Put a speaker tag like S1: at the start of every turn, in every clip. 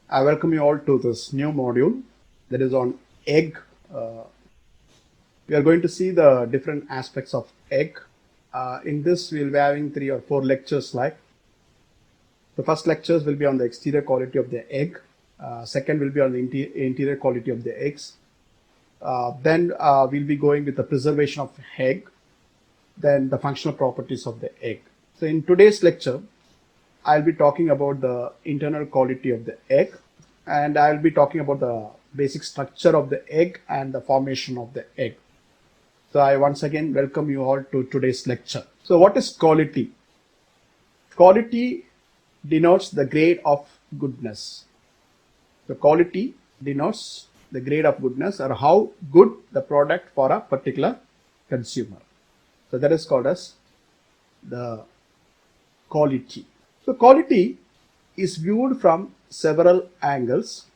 S1: I welcome you all to this new module that is on egg. We are going to see the different aspects of egg. In this, we'll be having 3 or 4 lectures like. The first lectures will be on the exterior quality of the egg. Second will be on the interior quality of the eggs. Then we'll be going with the preservation of egg. Then the functional properties of the egg. So in today's lecture, I'll be talking about the internal quality of the egg, and I'll be talking about the basic structure of the egg and the formation of the egg. So I once again welcome you all to today's lecture. So what is quality? Quality denotes the grade of goodness. The quality denotes the grade of goodness or how good the product for a particular consumer. So that is called as the quality. So quality is viewed from several angles.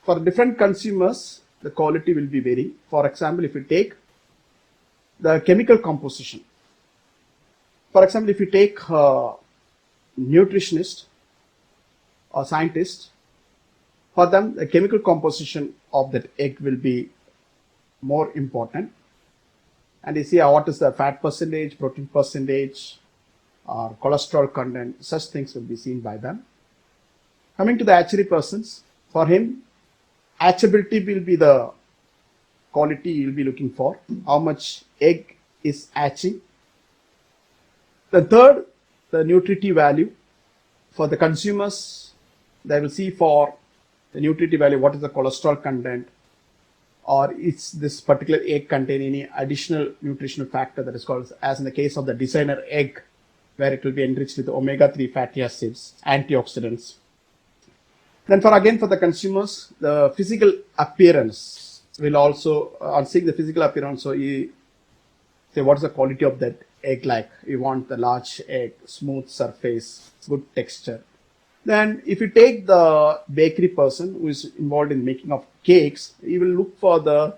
S1: For different consumers, the quality will be varying. For example, if you take the chemical composition. For example, if you take a nutritionist or scientist, for them, the chemical composition of that egg will be more important. And you see what is the fat percentage, protein percentage, or cholesterol content, such things will be seen by them. Coming to the hatchery persons, for him, hatchability will be the quality you will be looking for, how much egg is hatching. The third, the nutritive value. For the consumers, they will see for the nutritive value, what is the cholesterol content, or is this particular egg contain any additional nutritional factor that is called, as in the case of the designer egg, where it will be enriched with omega-3 fatty acids, antioxidants. Then for the consumers, the physical appearance will also, on seeing the physical appearance, so you say what is the quality of that egg like. You want the large egg, smooth surface, good texture. Then if you take the bakery person who is involved in making of cakes, he will look for the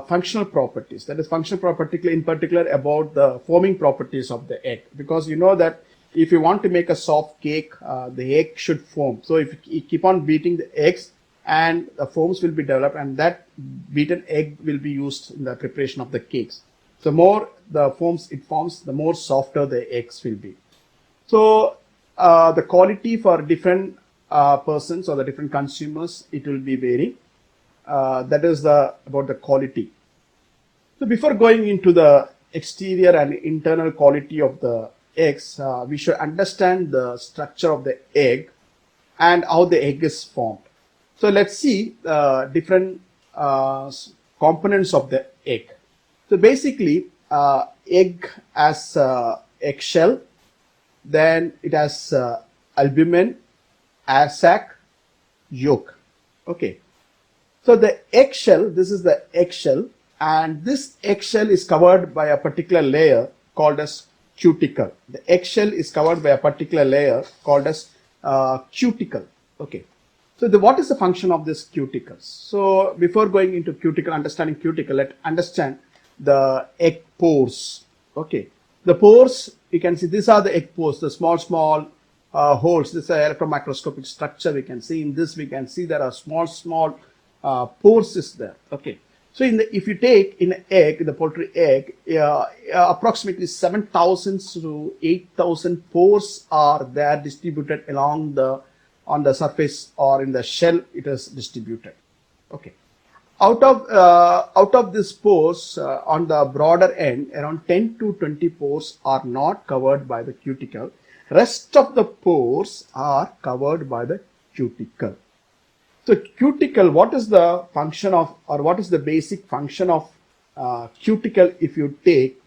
S1: functional properties. That is functional property in particular about the foaming properties of the egg, because you know that if you want to make a soft cake, the egg should foam. So if you keep on beating the eggs, and the foams will be developed, and that beaten egg will be used in the preparation of the cakes. So more the foams it forms, the more softer the eggs will be. So the quality for different persons or the different consumers, it will be varying. That is about the quality. So before going into the exterior and internal quality of the eggs, we should understand the structure of the egg and how the egg is formed. So let's see the different components of the egg. So basically, egg has eggshell, then it has albumen, air sac, yolk. Okay. So the eggshell, this is the eggshell, and this eggshell is covered by a particular layer called as cuticle. The eggshell is covered by a particular layer called as cuticle. Okay. So what is the function of this cuticles? So before going into cuticle, understanding cuticle, let's understand the egg pores. Okay. The pores, you can see these are the egg pores, the small holes. This is an electron microscopic structure. We can see in this, we can see there are small pores is there. Okay. So if you take in an egg, the poultry egg, approximately 7,000 to 8,000 pores are there distributed along on the surface, or in the shell it is distributed. Okay. Out of these pores, on the broader end, around 10 to 20 pores are not covered by the cuticle. Rest of the pores are covered by the cuticle. So cuticle, what is the function of, or what is the basic function of cuticle if you take,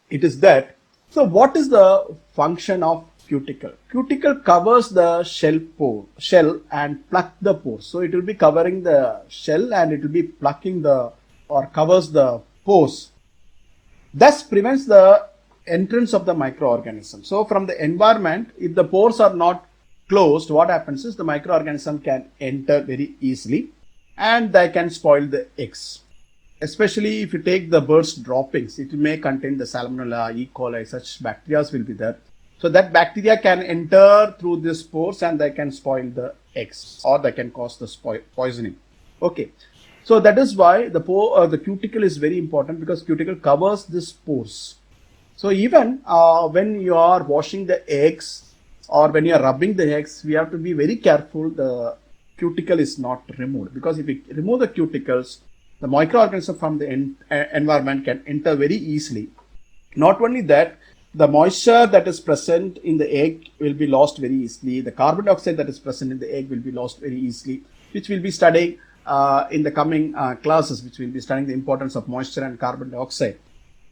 S1: it is that. So what is the function of cuticle? Cuticle covers the shell and pluck the pores. So it will be covering the shell and it will be plucking or covers the pores. Thus prevents the entrance of the microorganism. So from the environment, if the pores are not closed, what happens is the microorganism can enter very easily and they can spoil the eggs. Especially if you take the bird's droppings, it may contain the Salmonella, E. coli, such bacteria will be there. So that bacteria can enter through these pores and they can spoil the eggs, or that can cause the poisoning. Okay, so that is why the cuticle is very important, because cuticle covers these pores. So even when you are washing the eggs or when you are rubbing the eggs, we have to be very careful the cuticle is not removed, because if we remove the cuticles, the microorganism from the environment can enter very easily. Not only that, the moisture that is present in the egg will be lost very easily. The carbon dioxide that is present in the egg will be lost very easily, which we'll be studying in the coming classes, which will be studying the importance of moisture and carbon dioxide.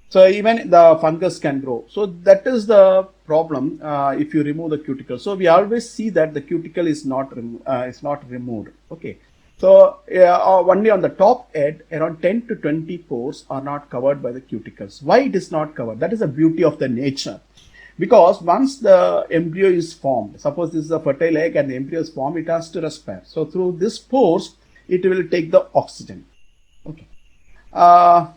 S1: So even the fungus can grow. So that is the problem if you remove the cuticle. So we always see that the cuticle is not removed. Okay. So only on the top edge, around 10 to 20 pores are not covered by the cuticles. Why it is not covered? That is the beauty of the nature. Because once the embryo is formed, suppose this is a fertile egg and the embryo is formed, it has to respire. So through these pores, it will take the oxygen. Okay.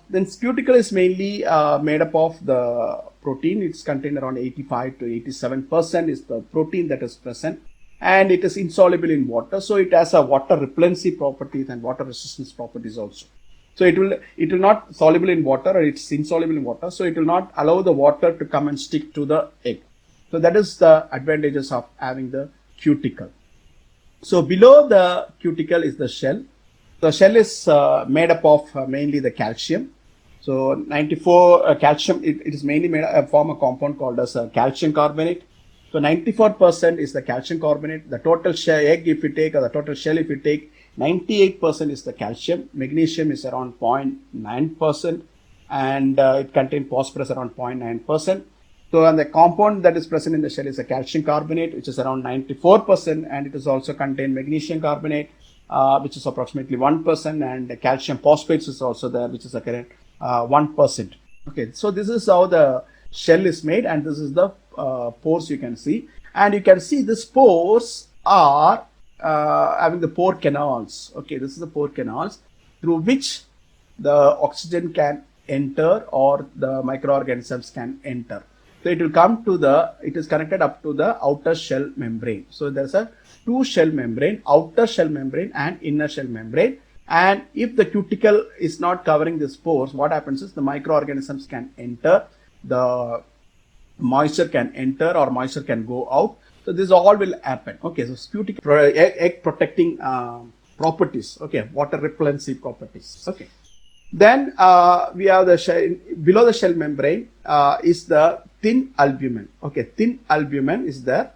S1: Then cuticle is mainly made up of the protein. It's contained around 85 to 87% is the protein that is present, and it is insoluble in water. So it has a water repellency properties and water resistance properties also. So it will not soluble in water, or it's insoluble in water. So it will not allow the water to come and stick to the egg. So that is the advantages of having the cuticle. So below the cuticle is the shell. The shell is made up of mainly the calcium. So 94 calcium, it is mainly made up from a compound called as calcium carbonate. So 94% is the calcium carbonate. The total shell egg if you take, or the total shell if you take, 98% is the calcium. Magnesium is around 0.9%, and it contains phosphorus around 0.9%. So and the compound that is present in the shell is a calcium carbonate, which is around 94%, and it is also contain magnesium carbonate, which is approximately 1%, and the calcium phosphates is also there, which is a current 1%. Okay, so this is how the shell is made, and this is the pores you can see, and you can see these pores are having the pore canals. Okay, this is the pore canals through which the oxygen can enter or the microorganisms can enter. So it will come to it is connected up to the outer shell membrane. So there's a two shell membrane, outer shell membrane and inner shell membrane. And if the cuticle is not covering these pores, what happens is the microorganisms can enter, the moisture can enter or moisture can go out. So this all will happen. Okay, so cuticle egg protecting properties. Okay, water repellency properties. Okay. Then we have the shell, below the shell membrane is the thin albumen. Okay, thin albumen is there.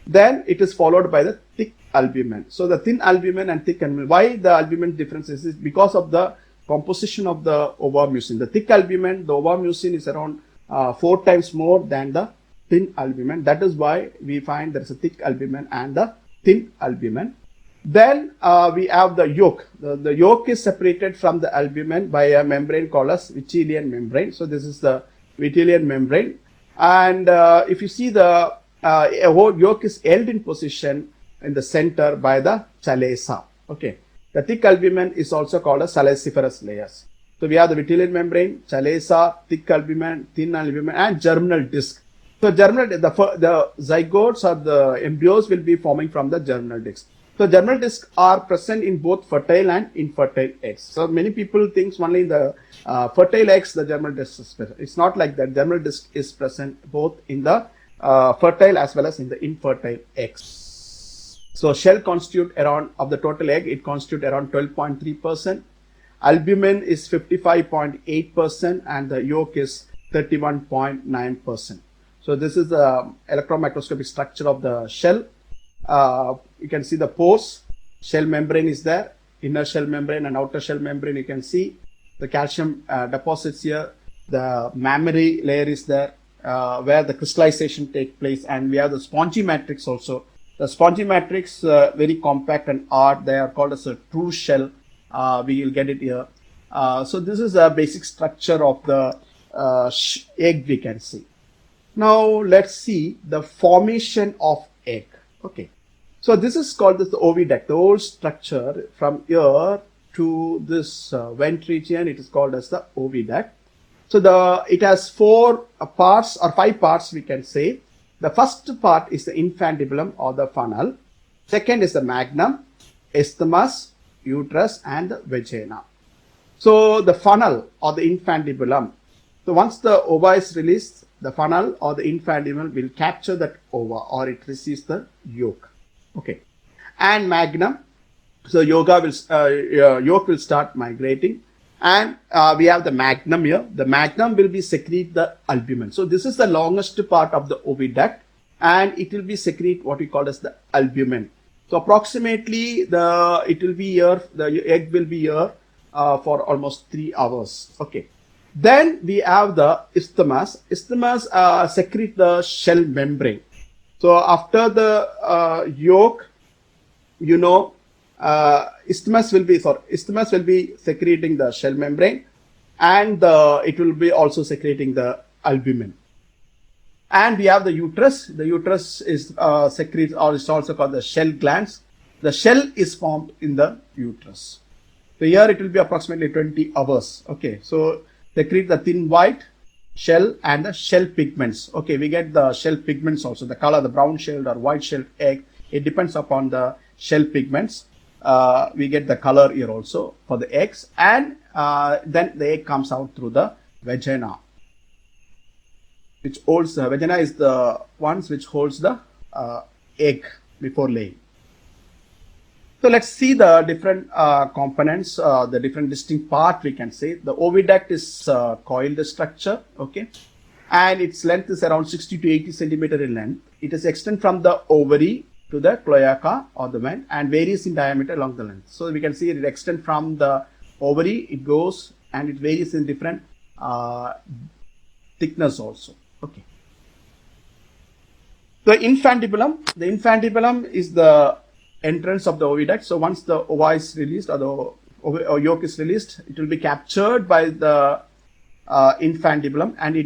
S1: Then it is followed by the thick albumen. So the thin albumen and thick albumen. Why the albumen difference is because of the composition of the ovomucin. The thick albumen, the ovomucin is around 4 times more than the thin albumen. That is why we find there is a thick albumen and the thin albumen. Then we have the yolk. The yolk is separated from the albumen by a membrane called as Vitellian membrane. So this is the Vitellian membrane. And if you see the yolk is held in position in the center by the chalaza. Okay. The thick albumen is also called as chalaziferous layers. So we have the Vitellian membrane, chalaza, thick albumen, thin albumen, and germinal disc. So the zygotes or the embryos will be forming from the germinal disc. So germinal discs are present in both fertile and infertile eggs. So many people think only in the fertile eggs the germinal disc is present. It's not like that. Germinal disc is present both in the fertile as well as in the infertile eggs. So shell constitute around, of the total egg, it constitute around 12.3%. Albumin is 55.8% and the yolk is 31.9%. So this is the electron microscopic structure of the shell. You can see the pores, shell membrane is there, inner shell membrane and outer shell membrane. You can see the calcium deposits here, the mammary layer is there, where the crystallization takes place, and we have the spongy matrix also. The spongy matrix very compact and hard. They are called as a true shell. We will get it here. So this is a basic structure of the egg we can see. Now let's see the formation of egg. Okay. So this is called the oviduct. The whole structure from here to this vent region, it is called as the oviduct. So it has 4 parts or 5 parts we can say. The first part is the infundibulum or the funnel. Second is the magnum, isthmus, uterus, and the vagina. So the funnel or the infundibulum. So once the ova is released, the funnel or the infundibulum will capture that ova, or it receives the yolk. Okay. And magnum. So yolk will start migrating, and we have the magnum here. The magnum will be secrete the albumin. So this is the longest part of the oviduct, and it will be secrete what we call as the albumin. So approximately the egg will be here for almost 3 hours. Okay. Then we have the isthmus. Isthmus secrete the shell membrane. So after the yolk, isthmus will be secreting the shell membrane, and it will be also secreting the albumin. And we have the uterus. The uterus is secretes, or it's also called the shell glands. The shell is formed in the uterus. So here it will be approximately 20 hours. Okay, so secrete the thin white shell and the shell pigments. Okay, we get the shell pigments also, the color, the brown shelled or white shelled egg. It depends upon the shell pigments. We get the color here also for the eggs, and then the egg comes out through the vagina, which holds the vagina is the ones which holds the egg before laying. So let's see the different components, the different distinct part we can say. The oviduct is coiled structure, okay, and its length is around 60 to 80 centimeter in length. It is extend from the ovary to the cloaca or the vent, and varies in diameter along the length. So we can see it extend from the ovary, it goes, and it varies in different thickness also. Okay. The infundibulum is the entrance of the oviduct. So once the ova is released, or the yolk is released, it will be captured by the infundibulum, and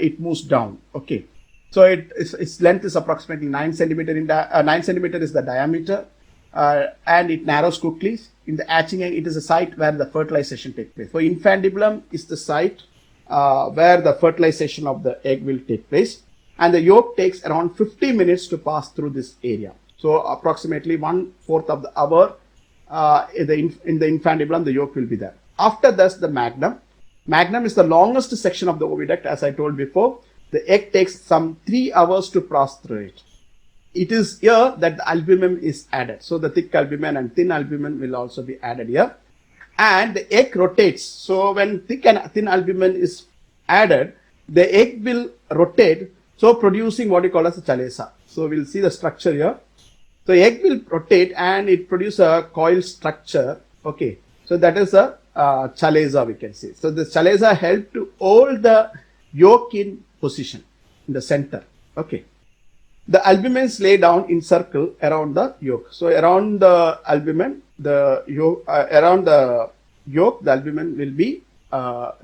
S1: it moves down. Okay. So its length is approximately 9 centimeter. 9 centimeter is the diameter, and it narrows quickly. In the hatching egg, it is a site where the fertilization takes place. So infundibulum is the site where the fertilization of the egg will take place, and the yolk takes around 50 minutes to pass through this area. So approximately 1/4 of the hour in the infundibulum, the yolk will be there. After this, the magnum. Magnum is the longest section of the oviduct, as I told before. The egg takes some 3 hours to pass through it. It is here that the albumin is added. So the thick albumin and thin albumin will also be added here. And the egg rotates. So when thick and thin albumin is added, the egg will rotate, so producing what we call as a chalaza. So we'll see the structure here. So egg will rotate and it produces a coil structure. Okay. So that is a chalaza, we can say. So the chalaza help to hold the yolk in position in the center. Okay. The albumins lay down in circle around the yolk. So around the albumin, the yolk, the albumin will be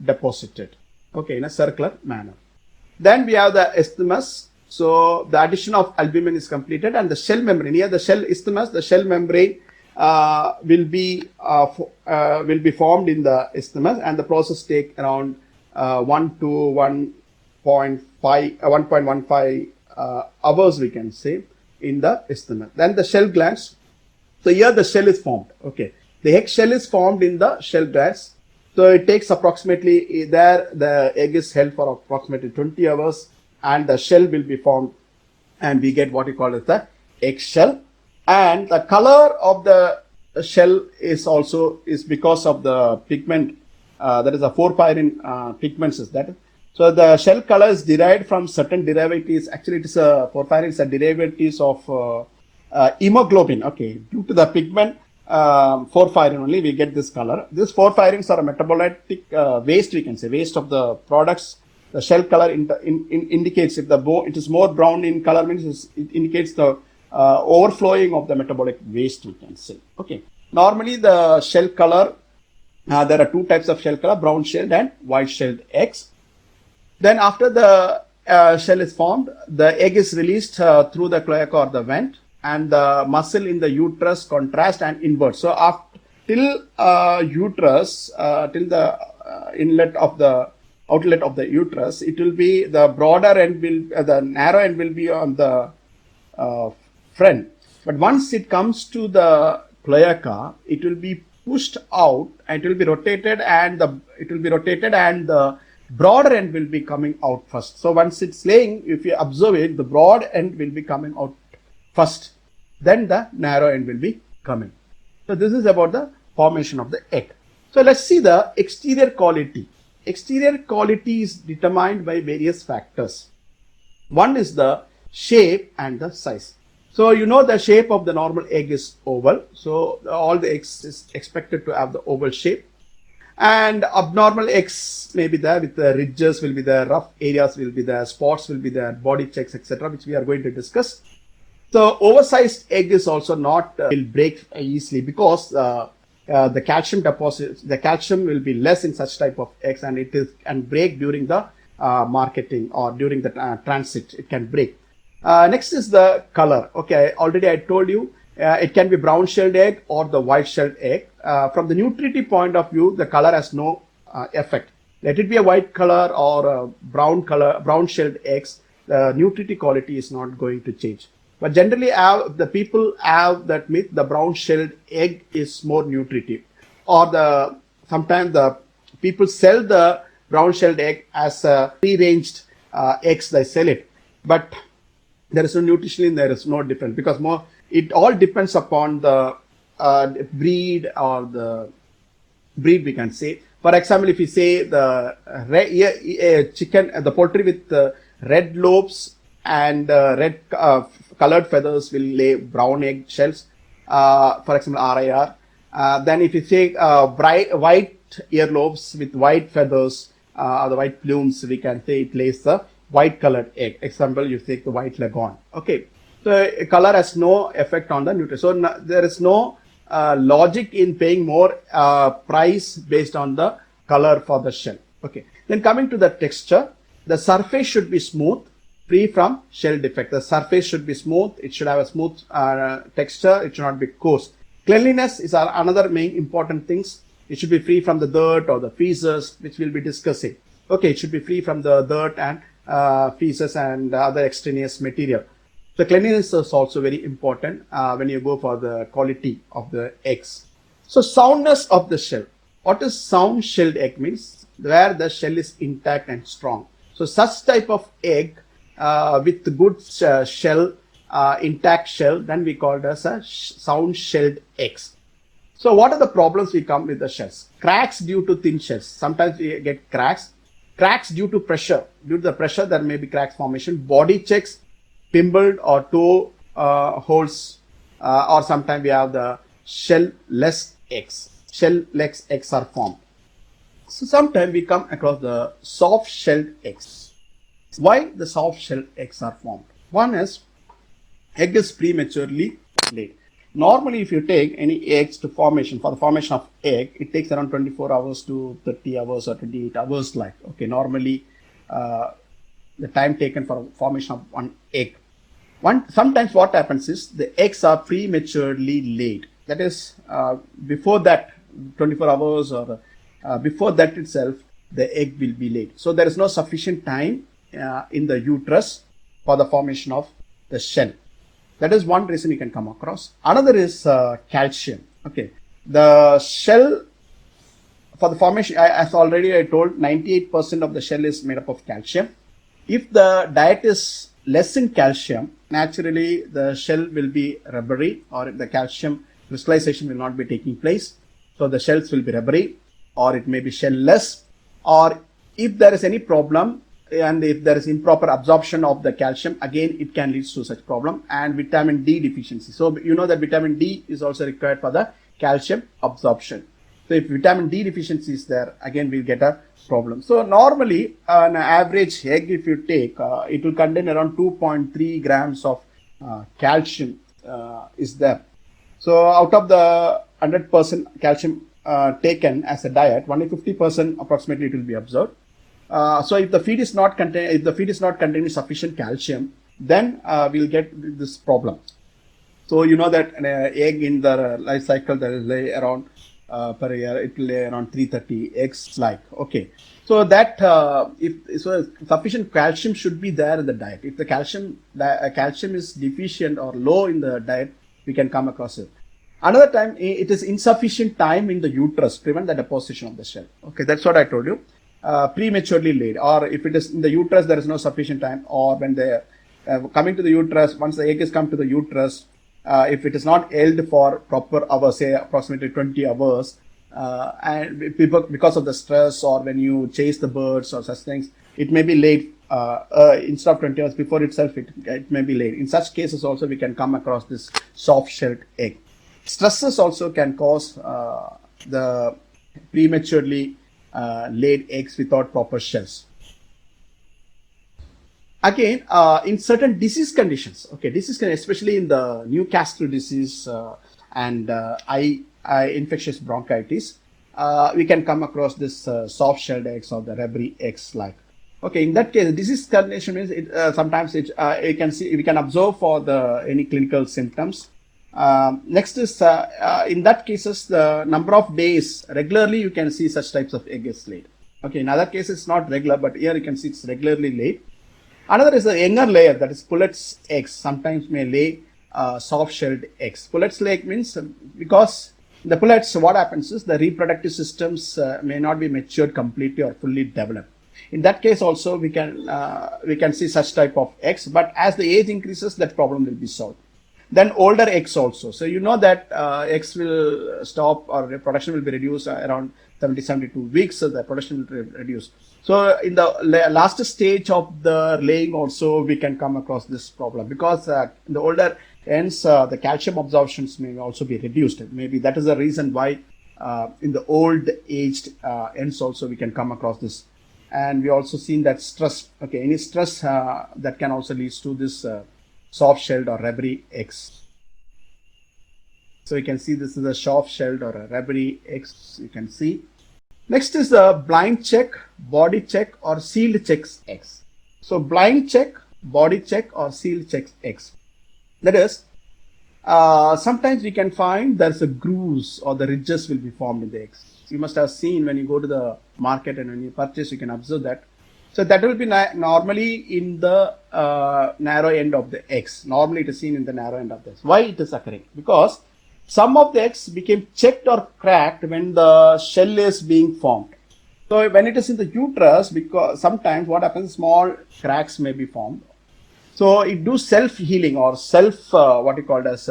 S1: deposited. Okay, in a circular manner. Then we have the isthmus. So the addition of albumin is completed, and the shell membrane. Here the shell isthmus, the shell membrane will be formed in the isthmus, and the process take around 1 to 1.15 hours, we can say, in the isthmus. Then the shell glands. So here the shell is formed. Okay, the egg shell is formed in the shell glands. So it takes approximately, the egg is held for approximately 20 hours, and the shell will be formed, and we get what we call as the egg shell. And the color of the shell is because of the pigment, that is a porphyrin pigments is that. So the shell color is derived from certain derivatives. Actually, it is porphyrin is a derivatives of hemoglobin. Okay, due to the pigment porphyrin only we get this color. These porphyrins are a metabolitic waste, we can say, waste of the products. The shell color indicates if it is more brown in color, means it indicates the overflowing of the metabolic waste, we can say. Okay. Normally the shell color, there are two types of shell color, brown shelled and white shelled eggs. Then after the shell is formed, the egg is released through the cloaca or the vent, and the muscle in the uterus contract and invert. So till uterus, till the outlet of the uterus, it will be the broader end will, the narrow end will be on the front, But once it comes to the cloaca, it will be pushed out and it will be rotated, and the broader end will be coming out first. So once it's laying, if you observe it, the broad end will be coming out first, then the narrow end will be coming. So this is about the formation of the egg. So let's see the exterior quality. Exterior quality is determined by various factors. One is the shape and the size. So you know the shape of the normal egg is oval. So all the eggs is expected to have the oval shape. And abnormal eggs may be there, with the ridges will be there, rough areas will be there, spots will be there, body checks, etc., which we are going to discuss. So oversized egg is also not will break easily, because the calcium deposits, the calcium will be less in such type of eggs, and it is and break during the marketing or during the transit. It can break. Next is the color. Okay, already I told you it can be brown shelled egg or the white shelled egg. From the nutritive point of view, the color has no effect. Let it be a white color or a brown shelled eggs, the nutritive quality is not going to change. But generally, the people have that myth: the brown shelled egg is more nutritive, or sometimes the people sell the brown shelled egg as a pre-ranged eggs. They sell it, but there is no nutritionally, there is no difference, because it all depends upon the breed, or the breed we can say. For example, if you say the chicken, the poultry with red lobes and red colored feathers will lay brown egg shells, for example RIR. Then if you say bright white earlobes with white feathers, or the white plumes, we can say it lays the white colored egg. Example, you take the white leghorn. Okay, so color has no effect on the nutrition. So there is no logic in paying more price based on the color for the shell. Okay, then coming to the texture, the surface should be smooth, free from shell defect. The surface should be smooth. It should have a smooth texture. It should not be coarse. Cleanliness is another main important things. It should be free from the dirt or the feces, which we'll be discussing. Okay, it should be free from the dirt and feces and other extraneous material. The cleanliness is also very important when you go for the quality of the eggs. So soundness of the shell. What is sound shelled egg means? Where the shell is intact and strong. So such type of egg with good shell, intact shell, then we call it as a sound shelled eggs. So what are the problems we come with the shells? Cracks due to thin shells. Sometimes we get cracks. Cracks due to pressure. Due to the pressure, there may be cracks formation. Body checks, pimpled or toe holes, or sometimes we have the shell-less eggs. Shell-less eggs are formed. So sometimes we come across the soft-shelled eggs. Why the soft-shelled eggs are formed? One is, egg is prematurely laid. Normally, if you take any eggs to formation, for the formation of egg, it takes around 24 hours to 30 hours or 28 hours like. Okay, normally the time taken for formation of one egg. Sometimes what happens is the eggs are prematurely laid. That is, before that 24 hours or before that itself, the egg will be laid. So there is no sufficient time in the uterus for the formation of the shell. That is one reason you can come across. Another is calcium. Okay, the shell for the formation, as already I told, 98% of the shell is made up of calcium. If the diet is less in calcium, naturally the shell will be rubbery, or the calcium crystallization will not be taking place. So the shells will be rubbery, or it may be shell-less, or if there is any problem, and if there is improper absorption of the calcium, again it can lead to such problem. And vitamin D deficiency. So you know that vitamin D is also required for the calcium absorption. So if vitamin D deficiency is there, again we'll get a problem. So normally an average egg, if you take, it will contain around 2.3 grams of calcium is there. So out of the 100% calcium taken as a diet, only 50% approximately it will be absorbed. So if the feed is not containing sufficient calcium, then we'll get this problem. So you know that an egg in the life cycle, there is lay around per year, it will lay around 330 eggs like. Okay, so that sufficient calcium should be there in the diet. If the calcium is deficient or low in the diet, we can come across it. Another time, it is insufficient time in the uterus prevent the deposition of the shell. Okay, that's what I told you. Prematurely laid, or if it is in the uterus, there is no sufficient time, or when they coming to the uterus, once the egg is come to the uterus, if it is not held for proper hours, say approximately 20 hours, and because of the stress or when you chase the birds or such things, it may be laid instead of 20 hours before itself, it may be laid. In such cases also we can come across this soft-shelled egg. Stresses also can cause the prematurely laid eggs without proper shells. Again, in certain disease conditions, okay, especially in the Newcastle disease and infectious bronchitis, we can come across this soft-shelled eggs or the rubbery eggs like. Okay, in that case, disease condition means sometimes you can see, we can observe for any clinical symptoms. Next is in that cases, the number of days regularly you can see such types of egg is laid. Okay, in other cases it's not regular, but here you can see it's regularly laid. Another is a younger layer, that is pullets eggs. Sometimes may lay soft-shelled eggs. Pullets lay means because the pullets, what happens is the reproductive systems may not be matured completely or fully developed. In that case also we can see such type of eggs, but as the age increases, that problem will be solved. Then older eggs also. So you know that eggs will stop or production will be reduced around 72 weeks, so the production will reduce. So in the last stage of the laying also we can come across this problem, because in the older hence the calcium absorptions may also be reduced. Maybe that is the reason why in the old aged hens also we can come across this. And we also seen that stress, okay, any stress that can also lead to this soft-shelled or rubbery eggs. So you can see this is a soft-shelled or a rubbery eggs, you can see. Next is the blind check, body check or sealed checks eggs. So blind check, body check or sealed checks eggs. That is, sometimes we can find there's a grooves or the ridges will be formed in the eggs. You must have seen when you go to the market and when you purchase, you can observe that. So that will be normally in the narrow end of the eggs. Normally it is seen in the narrow end of the eggs. Why it is occurring? Because some of the eggs became checked or cracked when the shell is being formed. So when it is in the uterus, because sometimes what happens, small cracks may be formed. So it do self-healing or what you call as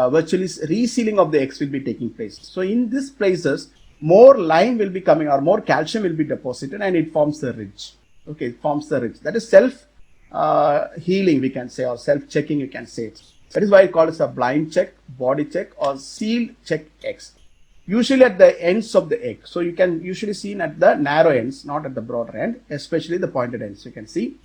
S1: virtually resealing of the eggs will be taking place. So in these places, more lime will be coming or more calcium will be deposited and it forms the ridge. Okay, it forms the ridge. That is self-healing we can say, or self-checking you can say. That is why I call it a blind check, body check or sealed check eggs. Usually at the ends of the egg. So you can usually see at the narrow ends, not at the broader end, especially the pointed ends you can see.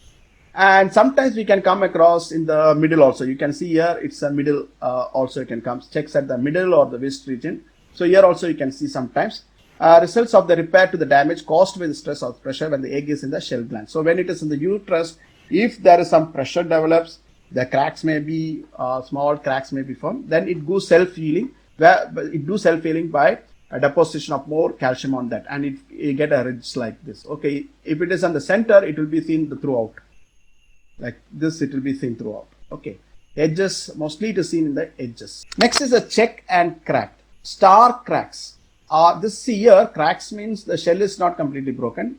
S1: And sometimes we can come across in the middle also. You can see here it's a middle also you can come checks at the middle or the waist region. So here also you can see sometimes results of the repair to the damage caused by the stress or pressure when the egg is in the shell gland. So when it is in the uterus, if there is some pressure develops, the cracks may be small cracks may be formed, then it goes self-healing. It do self-healing by a deposition of more calcium on that, and it get a ridge like this. Okay, if it is on the center, it will be seen throughout. Like this, it will be seen throughout. Okay, edges, mostly it is seen in the edges. Next is a check and crack. Star cracks. This here, cracks means the shell is not completely broken.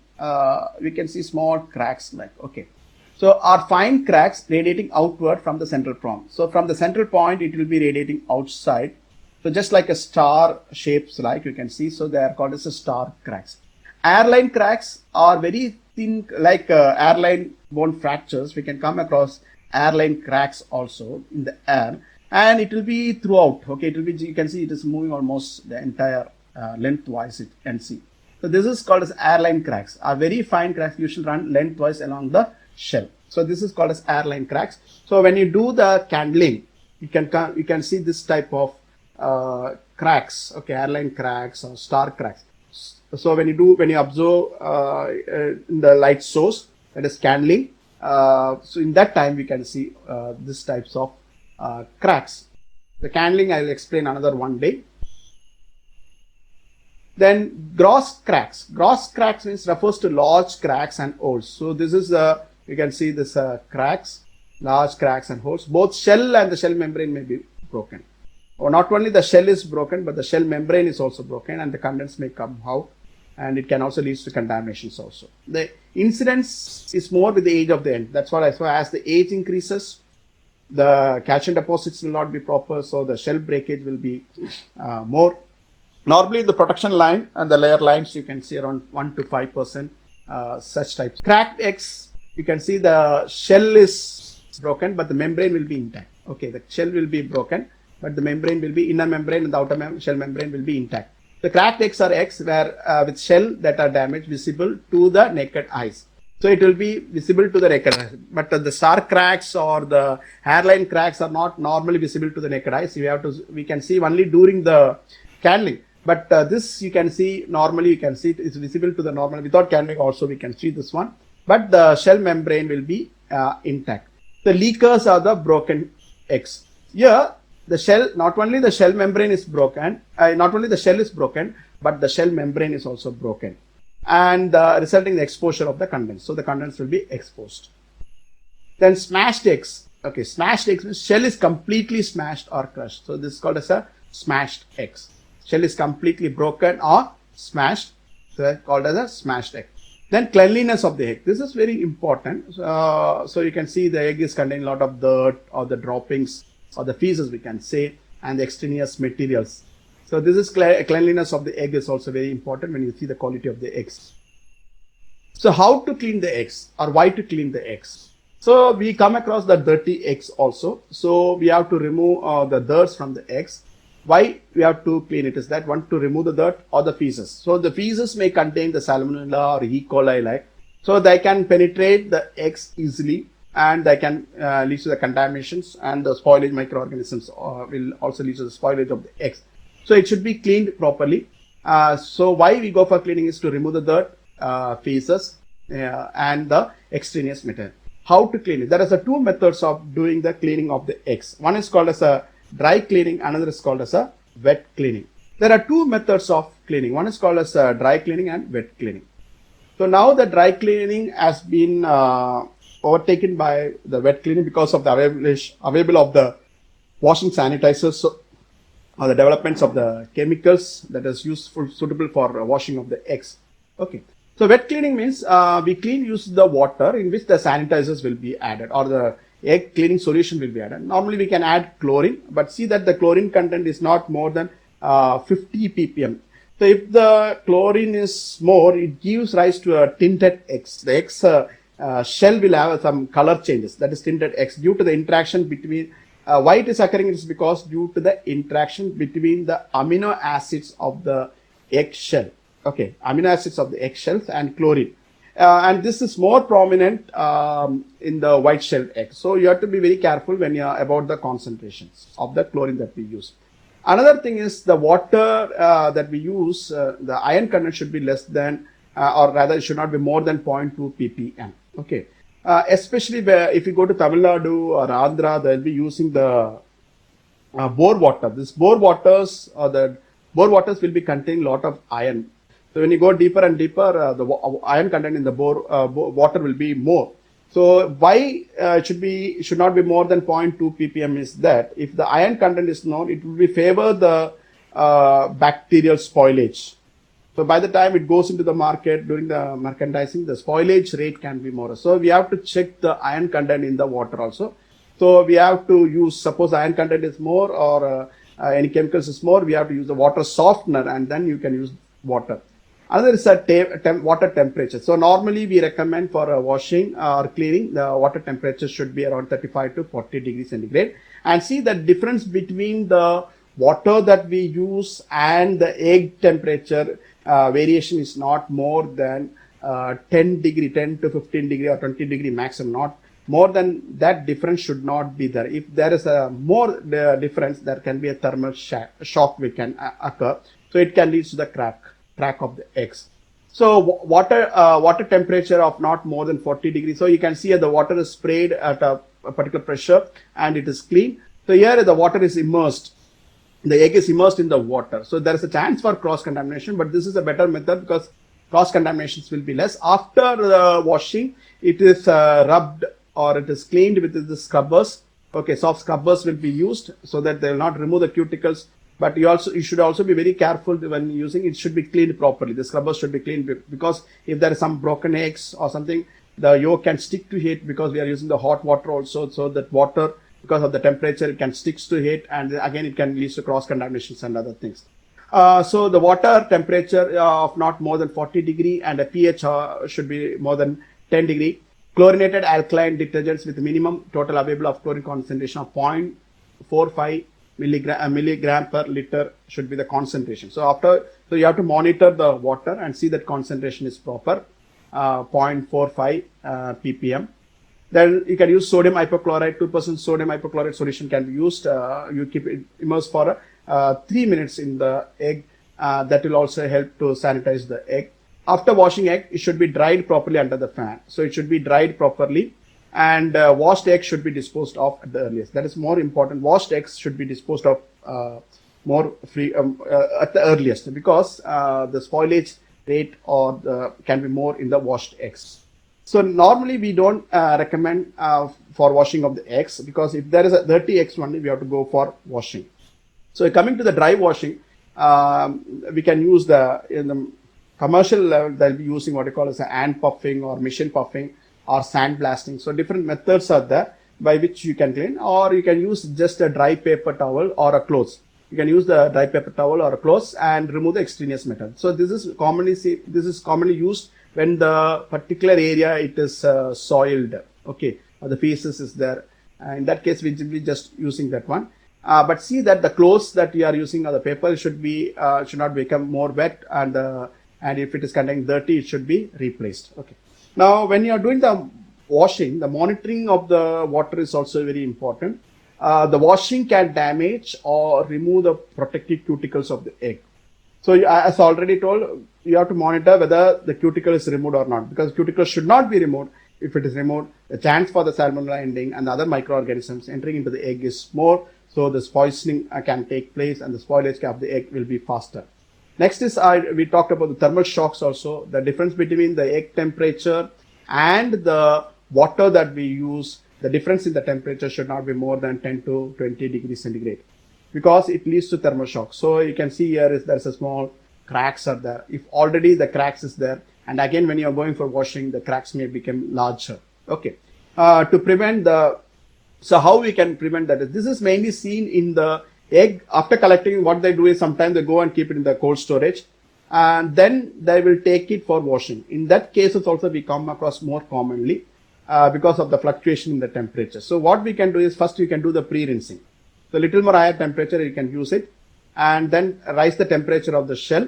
S1: We can see small cracks like, okay. So are fine cracks radiating outward from the central point. So from the central point, it will be radiating outside. So just like a star shapes like you can see. So they are called as a star cracks. Airline cracks are very thin, like airline bone fractures. We can come across airline cracks also in the air. And it will be throughout. Okay, it will be, you can see it is moving almost the entire lengthwise it can see. So this is called as airline cracks. Are very fine cracks usually run lengthwise along the shell. So this is called as airline cracks. So when you do the candling, you can see this type of cracks. Okay, airline cracks or star cracks. So when you observe in the light source, that is candling. So in that time we can see this types of cracks. The candling I will explain another one day. Then gross cracks. Gross cracks means refers to large cracks and holes. So this is you can see this cracks, large cracks and holes. Both shell and the shell membrane may be broken. or not only the shell is broken, but the shell membrane is also broken, and the contents may come out, and it can also lead to contaminations also. The incidence is more with the age of the end. That's what I saw. As the age increases, the calcium deposits will not be proper, so the shell breakage will be more. Normally, the protection line and the layer lines, you can see around 1 to 5%, such types. Cracked eggs, you can see the shell is broken, but the membrane will be intact. Okay, the shell will be broken, but the membrane will be, inner membrane and the outer shell membrane will be intact. The cracked eggs are eggs where with shell that are damaged visible to the naked eyes. So it will be visible to the naked eyes. But the star cracks or the hairline cracks are not normally visible to the naked eyes. We can see only during the candling. But this you can see, normally you can see it is visible to the normal. Without candling also we can see this one. But the shell membrane will be intact. The leakers are the broken eggs. Here the shell, not only the shell membrane is broken, not only the shell is broken, but the shell membrane is also broken, and resulting in the exposure of the contents. So the contents will be exposed. Then smashed eggs. Okay, smashed eggs means shell is completely smashed or crushed. So this is called as a smashed eggs. Shell is completely broken or smashed. So called as a smashed egg. Then cleanliness of the egg. This is very important. So you can see the egg is containing a lot of dirt or the droppings or the feces, we can say, and the extraneous materials. So this is cleanliness of the egg is also very important when you see the quality of the eggs. So how to clean the eggs, or why to clean the eggs? So we come across the dirty eggs also. So we have to remove the dirt from the eggs. Why we have to clean it is that one, to remove the dirt or the feces. So the feces may contain the salmonella or E. coli like. So they can penetrate the eggs easily, and they can lead to the contaminations, and the spoilage microorganisms will also lead to the spoilage of the eggs. So it should be cleaned properly. So why we go for cleaning is to remove the dirt, feces, and the extraneous material. How to clean it? There are two methods of doing the cleaning of the eggs. One is called as a dry cleaning, another is called as a wet cleaning. There are two methods of cleaning. One is called as a dry cleaning and wet cleaning. So now the dry cleaning has been overtaken by the wet cleaning because of the available of the washing sanitizers or the developments of the chemicals that is suitable for washing of the eggs. Okay. So wet cleaning means we use the water in which the sanitizers will be added, or the egg cleaning solution will be added. Normally we can add chlorine, but see that the chlorine content is not more than 50 ppm. So if the chlorine is more, it gives rise to a tinted eggs. The eggs shell will have some color changes, that is tinted eggs, due to the interaction between why it is occurring is because due to the interaction between the amino acids of the egg shell. Okay, amino acids of the egg shells and chlorine. And this is more prominent in the white shelled egg. So you have to be very careful when you are about the concentrations of the chlorine that we use. Another thing is the water that we use, the iron content should be less than, or rather it should not be more than 0.2 ppm. Okay, especially if you go to Tamil Nadu or Andhra, they'll be using the bore water. This bore waters will be containing a lot of iron. So when you go deeper and deeper, the iron content in the bore water will be more. So why it should not be more than 0.2 ppm is that if the iron content is known, it will be favor the bacterial spoilage. So by the time it goes into the market during the merchandising, the spoilage rate can be more. So we have to check the iron content in the water also. So we have to use, suppose iron content is more or any chemicals is more, we have to use the water softener, and then you can use water. Another is a water temperature. So normally we recommend for washing or cleaning, the water temperature should be around 35 to 40 degrees centigrade. And see the difference between the water that we use and the egg temperature variation is not more than 10 to 15 degree or 20 degree maximum. Not more than that difference should not be there. If there is a more difference, there can be a thermal shock which can occur. So it can lead to the crack of the eggs. So water temperature of not more than 40 degrees. So you can see the water is sprayed at a particular pressure and it is clean. So here the water is immersed. The egg is immersed in the water. So there is a chance for cross contamination, but this is a better method because cross contaminations will be less. After washing, it is rubbed or it is cleaned with the scrubbers Okay, soft scrubbers will be used so that they will not remove the cuticles. But you should also be very careful when using it. Should be cleaned properly. The scrubbers should be cleaned because if there is some broken eggs or something, the yolk can stick to it because we are using the hot water also. So that water, because of the temperature, it can stick to it, and again it can lead to cross contaminations and other things. So the water temperature of not more than 40 degree and a pH should be more than 10 degree. Chlorinated alkaline detergents with minimum total available of chlorine concentration of 0.45 milligram per liter should be the concentration. So you have to monitor the water and see that concentration is proper, 0.45 ppm. Then you can use sodium hypochlorite. 2% sodium hypochlorite solution can be used. You keep it immersed for 3 minutes in the egg. That will also help to sanitize the egg. After washing egg, it should be dried properly under the fan. So it should be dried properly, and washed eggs should be disposed of at the earliest. That is more important. Washed eggs should be disposed of at the earliest, because the spoilage rate can be more in the washed eggs. So normally we don't recommend for washing of the eggs, because if there is a dirty eggs only, we have to go for washing. So coming to the dry washing, we can use in the commercial level, they'll be using what you call as a hand puffing or machine puffing or sandblasting. So different methods are there by which you can clean, or you can use just a dry paper towel or a cloth. You can use the dry paper towel or a cloth and remove the extraneous metal. So this is commonly used when the particular area it is soiled, okay, or the feces is there. In that case, we will be just using that one. But see that the clothes that you are using or the paper should not become more wet, and if it is containing dirty, it should be replaced. Okay. Now, when you are doing the washing, the monitoring of the water is also very important. The washing can damage or remove the protective cuticles of the egg. So as already told, you have to monitor whether the cuticle is removed or not, because cuticle should not be removed. If it is removed, the chance for the salmonella ending and the other microorganisms entering into the egg is more, so this poisoning can take place and the spoilage of the egg will be faster. Next is we talked about the thermal shocks also. The difference between the egg temperature and the water that we use, the difference in the temperature should not be more than 10 to 20 degrees centigrade, because it leads to thermal shock. So you can see here there's a small cracks are there. If already the cracks is there, and again when you are going for washing, the cracks may become larger. Okay. To prevent so how we can prevent that? This is mainly seen in the egg. After collecting, what they do is sometimes they go and keep it in the cold storage, and then they will take it for washing. In that cases also we come across more commonly because of the fluctuation in the temperature. So what we can do is, first you can do the pre-rinsing. So little more higher temperature you can use it, and then rise the temperature of the shell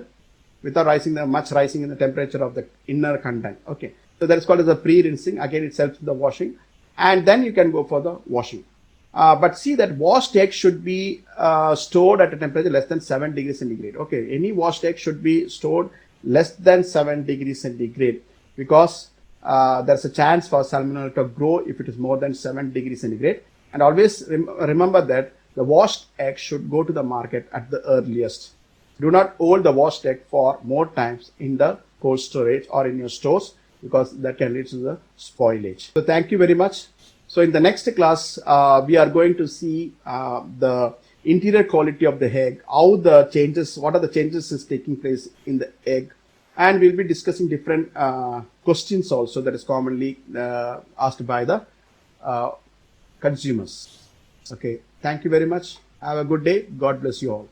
S1: without rising in the temperature of the inner content. Okay. So that is called as the pre-rinsing. Again, it helps with the washing, and then you can go for the washing. But see that washed egg should be stored at a temperature less than 7 degrees centigrade. Okay, any washed egg should be stored less than 7 degrees centigrade, because there's a chance for salmonella to grow if it is more than 7 degrees centigrade. And always remember that the washed egg should go to the market at the earliest. Do not hold the washed egg for more times in the cold storage or in your stores, because that can lead to the spoilage. So thank you very much. So in the next class, we are going to see the interior quality of the egg, what are the changes is taking place in the egg, and we'll be discussing different questions also that is commonly asked by the consumers. Okay, thank you very much. Have a good day. God bless you all.